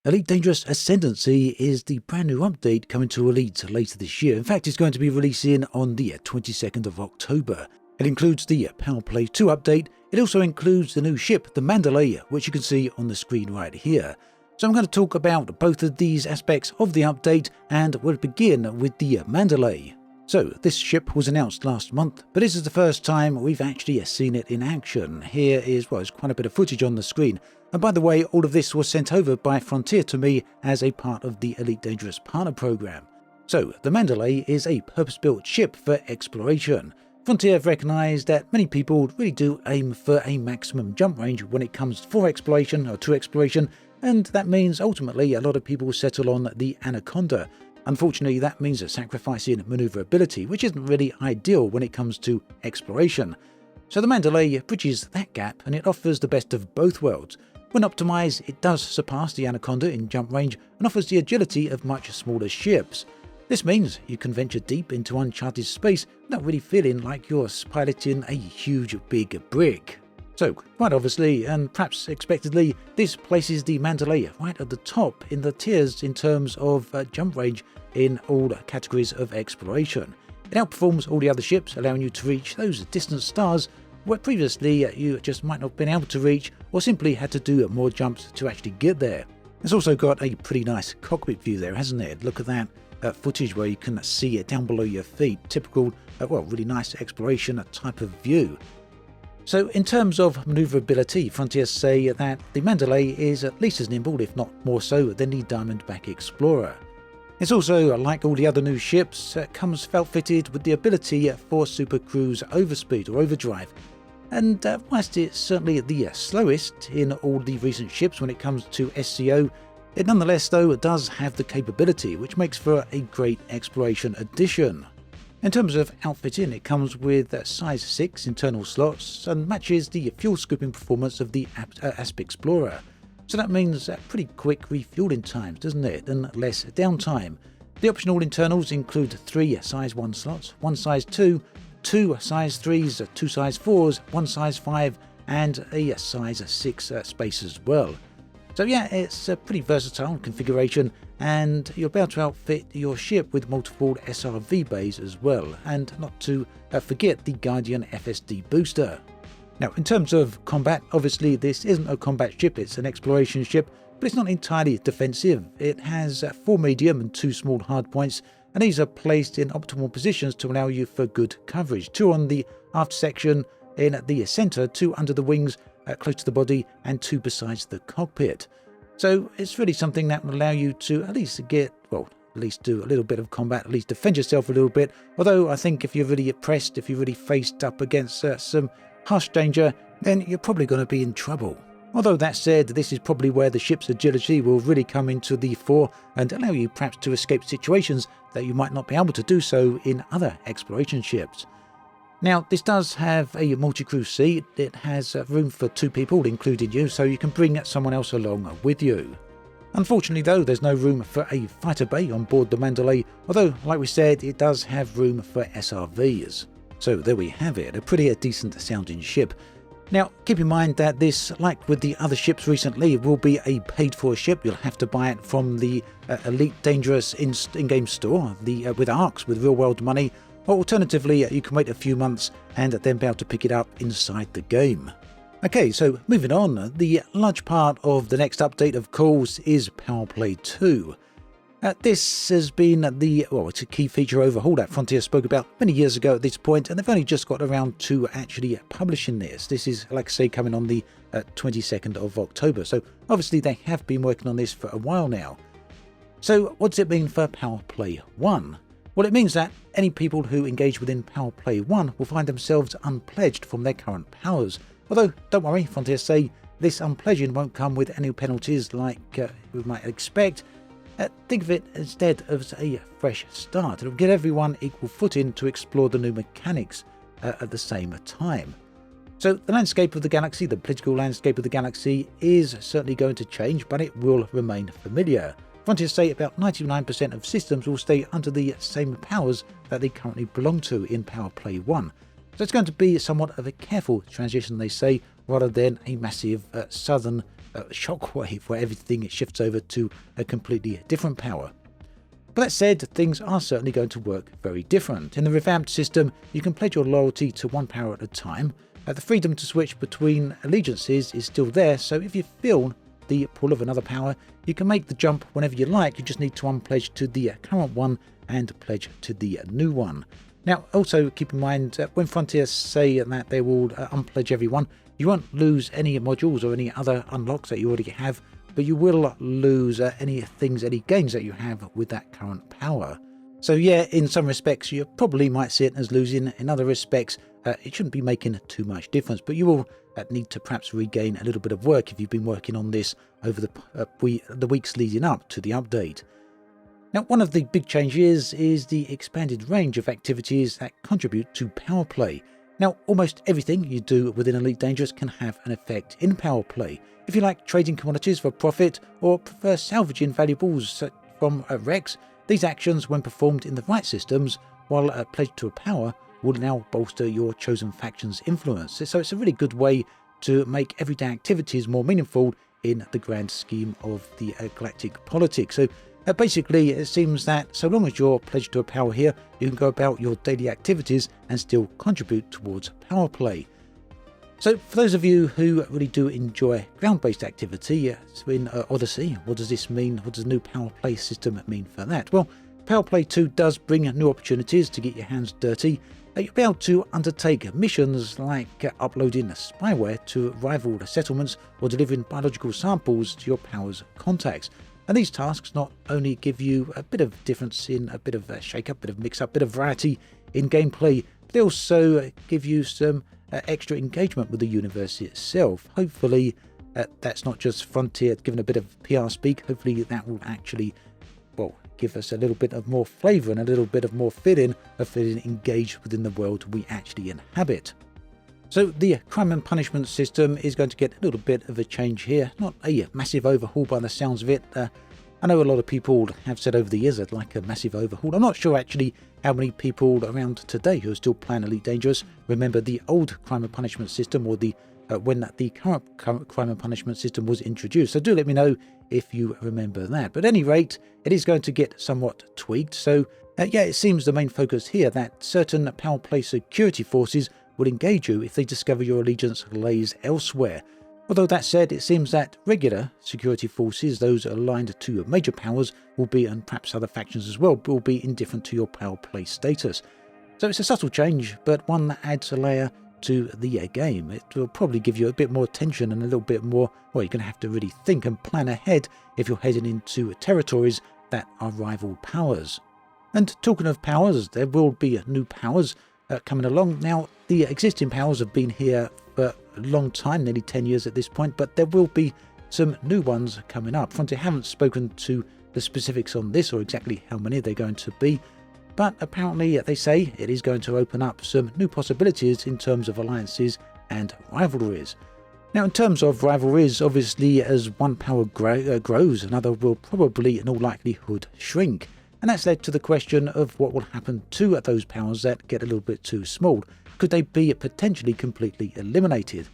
Elite Dangerous Ascendancy is the brand new update coming to Elite later this year. In fact, it's going to be releasing on the 22nd of October. It includes the Powerplay 2 update. It also includes the new ship, the Mandalay, which you can see on the screen right here. So I'm going to talk about both of these aspects of the update, and we'll begin with the Mandalay. So this ship was announced last month, but this is the first time we've actually seen it in action. Here is, well, there's quite a bit of footage on the screen. And by the way, all of this was sent over by Frontier to me as a part of the Elite Dangerous Partner Program. So the Mandalay is a purpose-built ship for exploration. Frontier have recognised that many people really do aim for a maximum jump range when it comes for exploration or to exploration, and that means ultimately a lot of people settle on the Anaconda. Unfortunately, that means sacrificing manoeuvrability, which isn't really ideal when it comes to exploration. So the Mandalay bridges that gap, and it offers the best of both worlds. When optimised, it does surpass the Anaconda in jump range and offers the agility of much smaller ships. This means you can venture deep into uncharted space without really feeling like you're piloting a huge big brick. So, quite obviously, and perhaps expectedly, this places the Mandalay right at the top in the tiers in terms of jump range in all categories of exploration. It outperforms all the other ships, allowing you to reach those distant stars where previously you just might not have been able to reach, or simply had to do more jumps to actually get there. It's also got a pretty nice cockpit view there, hasn't it? Look at that footage where you can see it down below your feet. Typical, really nice exploration type of view. So in terms of manoeuvrability, Frontier say that the Mandalay is at least as nimble, if not more so, than the Diamondback Explorer. It's also, like all the other new ships, comes outfitted with the ability for Super Cruise Overspeed or Overdrive. And whilst it's certainly the slowest in all the recent ships when it comes to SCO, it nonetheless though does have the capability, which makes for a great exploration addition. In terms of outfitting, it comes with size 6 internal slots and matches the fuel scooping performance of the Asp Explorer. So that means pretty quick refueling times, doesn't it, and less downtime. The optional internals include 3 size 1 slots, 1 size 2, 2 size 3s, 2 size 4s, 1 size 5 and a size 6 space as well. So yeah, it's a pretty versatile configuration, and you're able to outfit your ship with multiple SRV bays as well, and not to forget the Guardian FSD booster. Now, in terms of combat, obviously this isn't a combat ship, it's an exploration ship, but it's not entirely defensive. It has 4 medium and 2 small hardpoints, and these are placed in optimal positions to allow you for good coverage. 2 on the aft section, in the centre, 2 under the wings, close to the body, and 2 besides the cockpit. So it's really something that will allow you to at least do a little bit of combat, at least defend yourself a little bit. Although I think if you're really pressed, if you're really faced up against some harsh danger, then you're probably going to be in trouble. Although that said, this is probably where the ship's agility will really come into the fore and allow you perhaps to escape situations that you might not be able to do so in other exploration ships. Now, this does have a multi-crew seat. It has room for 2 people, including you, so you can bring someone else along with you. Unfortunately though, there's no room for a fighter bay on board the Mandalay, although, like we said, it does have room for SRVs. So there we have it, a pretty decent sounding ship. Now, keep in mind that this, like with the other ships recently, will be a paid-for ship. You'll have to buy it from the Elite Dangerous in-game store, with ARX, with real-world money, or alternatively, you can wait a few months and then be able to pick it up inside the game. Okay, so moving on, the large part of the next update, of course, is Powerplay 2. This has been it's a key feature overhaul that Frontier spoke about many years ago at this point, and they've only just got around to actually publishing this. This is, like I say, coming on the 22nd of October, so obviously they have been working on this for a while now. So what does it mean for Powerplay 1? Well, it means that any people who engage within Powerplay 1 will find themselves unpledged from their current powers. Although, don't worry, Frontier say this unpledging won't come with any penalties like we might expect. Think of it instead as a fresh start. It'll give everyone equal footing to explore the new mechanics at the same time. So the landscape of the galaxy, the political landscape of the galaxy, is certainly going to change, but it will remain familiar. Frontier say about 99% of systems will stay under the same powers that they currently belong to in Powerplay 1. So it's going to be somewhat of a careful transition, they say, rather than a massive sudden shockwave where everything shifts over to a completely different power. But that said, things are certainly going to work very different. In the revamped system, you can pledge your loyalty to one power at a time. The freedom to switch between allegiances is still there, so if you feel the pull of another power, you can make the jump whenever you like. You just need to unpledge to the current one and pledge to the new one. Now, also keep in mind, when Frontier say that they will unpledge everyone, you won't lose any modules or any other unlocks that you already have, but you will lose any gains that you have with that current power. So yeah, in some respects, you probably might see it as losing. In other respects, it shouldn't be making too much difference, but you will need to perhaps regain a little bit of work if you've been working on this over the weeks leading up to the update. Now, one of the big changes is the expanded range of activities that contribute to Powerplay. Now, almost everything you do within Elite Dangerous can have an effect in Powerplay. If you like trading commodities for profit or prefer salvaging valuables from wrecks, these actions, when performed in the right systems, while pledged to a power, will now bolster your chosen faction's influence. So it's a really good way to make everyday activities more meaningful in the grand scheme of the galactic politics. So basically, it seems that so long as you're pledged to a power here, you can go about your daily activities and still contribute towards Powerplay. So for those of you who really do enjoy ground-based activity in Odyssey, what does this mean? What does the new Powerplay system mean for that? Well, Powerplay 2 does bring new opportunities to get your hands dirty. You'll be able to undertake missions like uploading spyware to rival settlements or delivering biological samples to your power's contacts. And these tasks not only give you a bit of difference in a bit of a shake-up, bit of mix-up, bit of variety in gameplay, but they also give you some extra engagement with the universe itself. Hopefully, that's not just Frontier giving a bit of PR speak. Hopefully, that will actually, well, give us a little bit of more flavour and a little bit of more feeling engaged within the world we actually inhabit. So the crime and punishment system is going to get a little bit of a change here. Not a massive overhaul by the sounds of it. I know a lot of people have said over the years they'd like a massive overhaul. I'm not sure actually how many people around today who are still playing Elite Dangerous remember the old crime and punishment system, or the when the current crime and punishment system was introduced. So do let me know if you remember that. But at any rate, it is going to get somewhat tweaked. So yeah, it seems the main focus here that certain Powerplay security forces will engage you if they discover your allegiance lays elsewhere. Although that said, it seems that regular security forces, those aligned to major powers, will be, and perhaps other factions as well, will be indifferent to your Powerplay status. So it's a subtle change, but one that adds a layer to the game. It will probably give you a bit more tension and a little bit more, well, you're going to have to really think and plan ahead if you're heading into territories that are rival powers. And talking of powers, there will be new powers coming along. Now, the existing powers have been here for a long time, nearly 10 years at this point, but there will be some new ones coming up. Frontier haven't spoken to the specifics on this or exactly how many they're going to be, but apparently they say it is going to open up some new possibilities in terms of alliances and rivalries. Now, in terms of rivalries, obviously as one power grows, another will probably in all likelihood shrink. And that's led to the question of what will happen to those powers that get a little bit too small. Could they be potentially completely eliminated?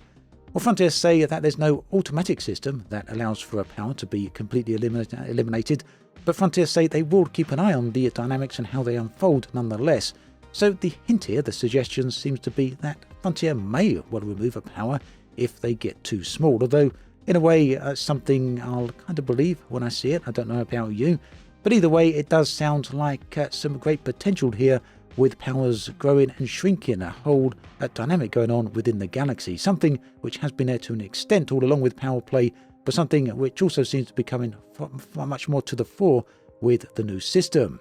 Well, Frontier say that there's no automatic system that allows for a power to be completely eliminated, but Frontier say they will keep an eye on the dynamics and how they unfold nonetheless. So the hint here, the suggestion seems to be that Frontier may well remove a power if they get too small, although in a way something I'll kind of believe when I see it. I don't know about you. But either way, it does sound like some great potential here with powers growing and shrinking, a whole dynamic going on within the galaxy, something which has been there to an extent all along with Powerplay, but something which also seems to be coming much more to the fore with the new system.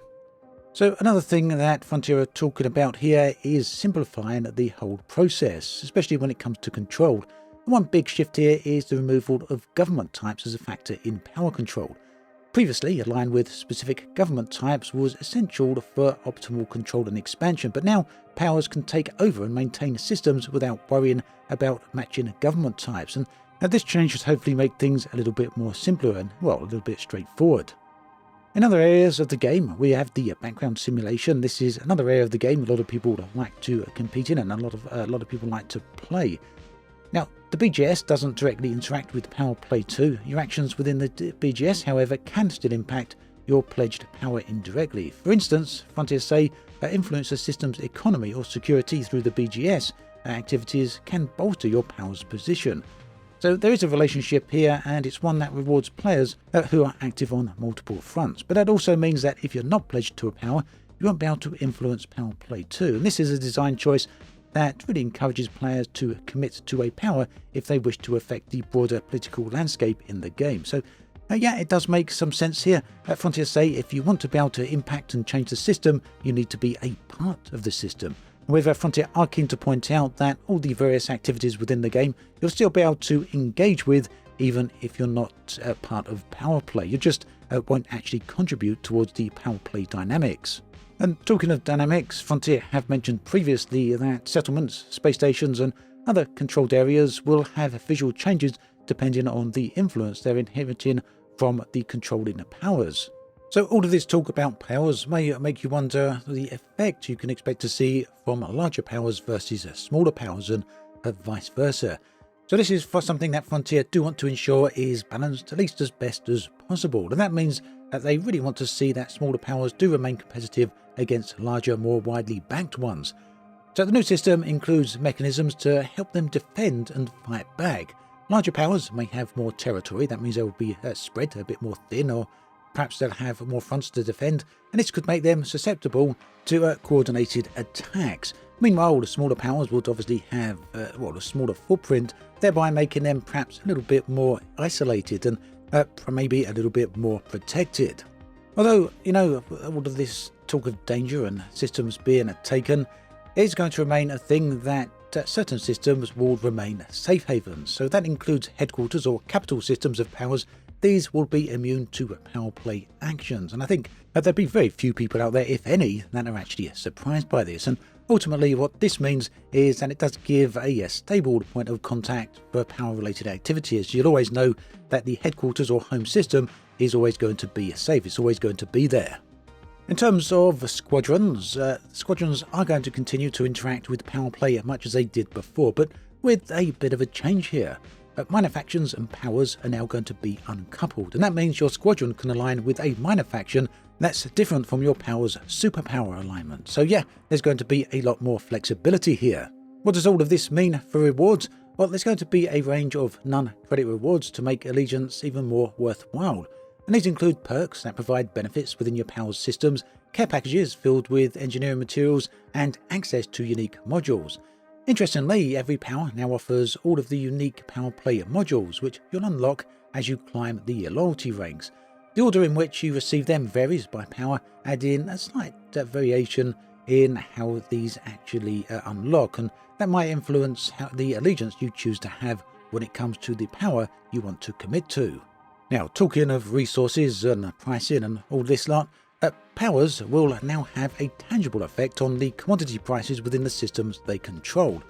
So another thing that Frontier are talking about here is simplifying the whole process, especially when it comes to control. One big shift here is the removal of government types as a factor in power control. Previously, aligned with specific government types was essential for optimal control and expansion, but now powers can take over and maintain systems without worrying about matching government types, and this change should hopefully make things a little bit more simpler and, well, a little bit straightforward. In other areas of the game, we have the background simulation. This is another area of the game a lot of people like to compete in and a lot of people like to play. Now, the BGS doesn't directly interact with Powerplay 2. Your actions within the BGS, however, can still impact your pledged power indirectly. For instance, Frontier say influence a system's economy or security through the BGS activities can bolster your power's position. So there is a relationship here, and it's one that rewards players who are active on multiple fronts. But that also means that if you're not pledged to a power, you won't be able to influence Powerplay 2. And this is a design choice that really encourages players to commit to a power if they wish to affect the broader political landscape in the game. So yeah, it does make some sense here. Frontier say if you want to be able to impact and change the system, you need to be a part of the system. However, Frontier are keen to point out that all the various activities within the game you'll still be able to engage with even if you're not a part of Powerplay. You just won't actually contribute towards the Powerplay dynamics. And talking of dynamics, Frontier have mentioned previously that settlements, space stations and other controlled areas will have visual changes depending on the influence they're inheriting from the controlling powers. So all of this talk about powers may make you wonder the effect you can expect to see from larger powers versus smaller powers and vice versa. So this is for something that Frontier do want to ensure is balanced at least as best as possible, and that means that they really want to see that smaller powers do remain competitive against larger, more widely backed ones. So the new system includes mechanisms to help them defend and fight back. Larger powers may have more territory, that means they will be spread a bit more thin, or perhaps they'll have more fronts to defend, and this could make them susceptible to coordinated attacks. Meanwhile, the smaller powers would obviously have a smaller footprint, thereby making them perhaps a little bit more isolated and maybe a little bit more protected. Although, all of this talk of danger and systems being taken is going to remain a thing that certain systems will remain safe havens. So that includes headquarters or capital systems of powers. These will be immune to Powerplay actions, and I think there'll be very few people out there, if any, that are actually surprised by this. And ultimately what this means is that it does give a stable point of contact for power-related activities. You'll always know that the headquarters or home system is always going to be safe, it's always going to be there. In terms of squadrons, squadrons are going to continue to interact with Powerplay much as they did before, but with a bit of a change here. Minor factions and powers are now going to be uncoupled, and that means your squadron can align with a minor faction that's different from your power's superpower alignment. So yeah, there's going to be a lot more flexibility here. What does all of this mean for rewards? Well, there's going to be a range of non-credit rewards to make allegiance even more worthwhile. And these include perks that provide benefits within your power's systems, care packages filled with engineering materials, and access to unique modules. Interestingly, every power now offers all of the unique Powerplay modules, which you'll unlock as you climb the loyalty ranks. The order in which you receive them varies by power, adding a slight variation in how these actually unlock, and that might influence the allegiance you choose to have when it comes to the power you want to commit to. Now, talking of resources and pricing and all this lot, powers will now have a tangible effect on the commodity prices within the systems they control.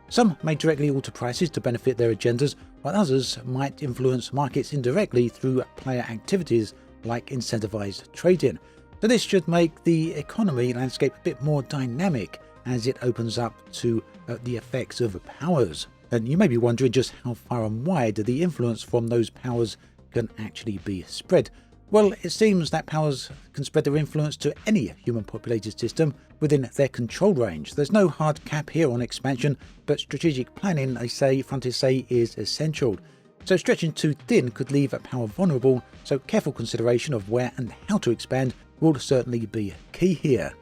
Some may directly alter prices to benefit their agendas, while others might influence markets indirectly through player activities like incentivized trading. So this should make the economy landscape a bit more dynamic as it opens up to the effects of powers. And you may be wondering just how far and wide the influence from those powers can actually be spread. Well, it seems that powers can spread their influence to any human-populated system within their control range. There's no hard cap here on expansion, but strategic planning, Frontier say, is essential. So stretching too thin could leave a power vulnerable, so careful consideration of where and how to expand will certainly be key here.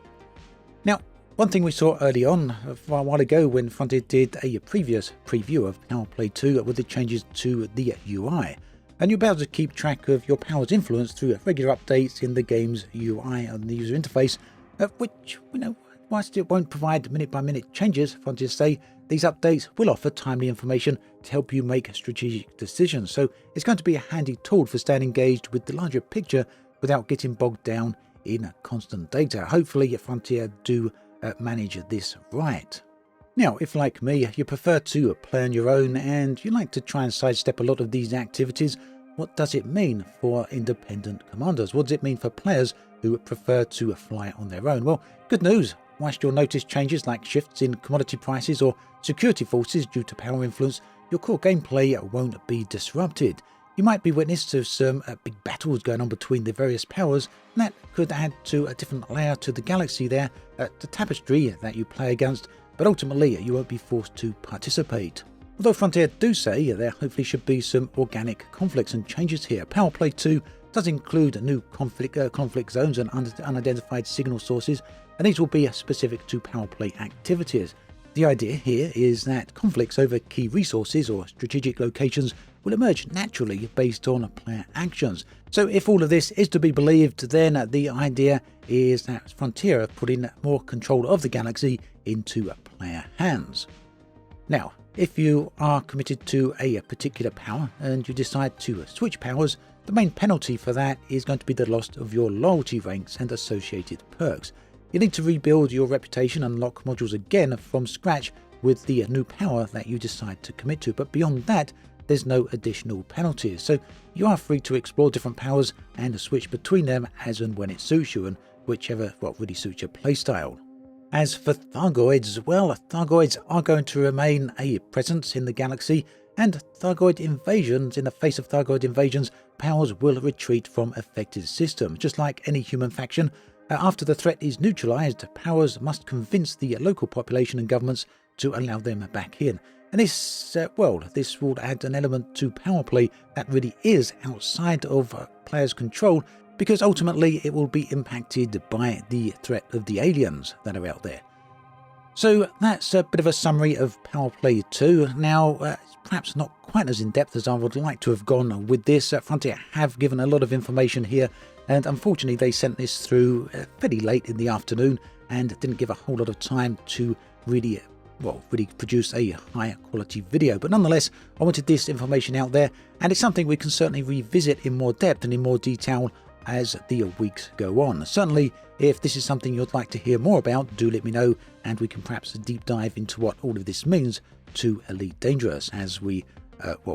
Now, one thing we saw early on, a while ago, when Frontier did a previous preview of Powerplay 2 with the changes to the UI. And you'll be able to keep track of your power's influence through regular updates in the game's UI and the user interface, which, whilst it won't provide minute-by-minute changes, Frontier say these updates will offer timely information to help you make strategic decisions. So it's going to be a handy tool for staying engaged with the larger picture without getting bogged down in constant data. Hopefully, Frontier do manage this right. Now, if like me, you prefer to play on your own and you like to try and sidestep a lot of these activities, what does it mean for independent commanders? What does it mean for players who prefer to fly on their own? Well, good news. Whilst you'll notice changes like shifts in commodity prices or security forces due to power influence, your core gameplay won't be disrupted. You might be witness to some big battles going on between the various powers, and that could add to a different layer to the galaxy there, the tapestry that you play against, but ultimately you won't be forced to participate. Although Frontier do say there hopefully should be some organic conflicts and changes here. Powerplay 2 does include new conflict zones and unidentified signal sources, and these will be specific to Powerplay activities. The idea here is that conflicts over key resources or strategic locations will emerge naturally based on player actions. So if all of this is to be believed, then the idea is that Frontier are putting more control of the galaxy into player hands. Now, if you are committed to a particular power and you decide to switch powers, the main penalty for that is going to be the loss of your loyalty ranks and associated perks. You need to rebuild your reputation and unlock modules again from scratch with the new power that you decide to commit to, but beyond that, there's no additional penalties, so you are free to explore different powers and switch between them as and when it suits you, and whichever really suits your playstyle. As for Thargoids, well, Thargoids are going to remain a presence in the galaxy, and Thargoid invasions, in the face of Thargoid invasions, powers will retreat from affected systems. Just like any human faction, after the threat is neutralized, powers must convince the local population and governments to allow them back in. And this will add an element to Powerplay that really is outside of players' control, because ultimately it will be impacted by the threat of the aliens that are out there. So that's a bit of a summary of Powerplay 2. Now, it's perhaps not quite as in-depth as I would like to have gone with this. Frontier have given a lot of information here, and unfortunately they sent this through fairly late in the afternoon and didn't give a whole lot of time to really produce a higher quality video. But nonetheless, I wanted this information out there, and it's something we can certainly revisit in more depth and in more detail as the weeks go on. Certainly, if this is something you'd like to hear more about, do let me know, and we can perhaps deep dive into what all of this means to Elite Dangerous as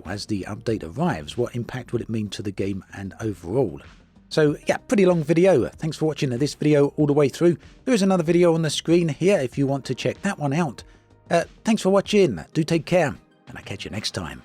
as the update arrives. What impact will it mean to the game and overall? So yeah, pretty long video. Thanks for watching this video all the way through. There is another video on the screen here if you want to check that one out. Thanks for watching. Do take care, and I'll catch you next time.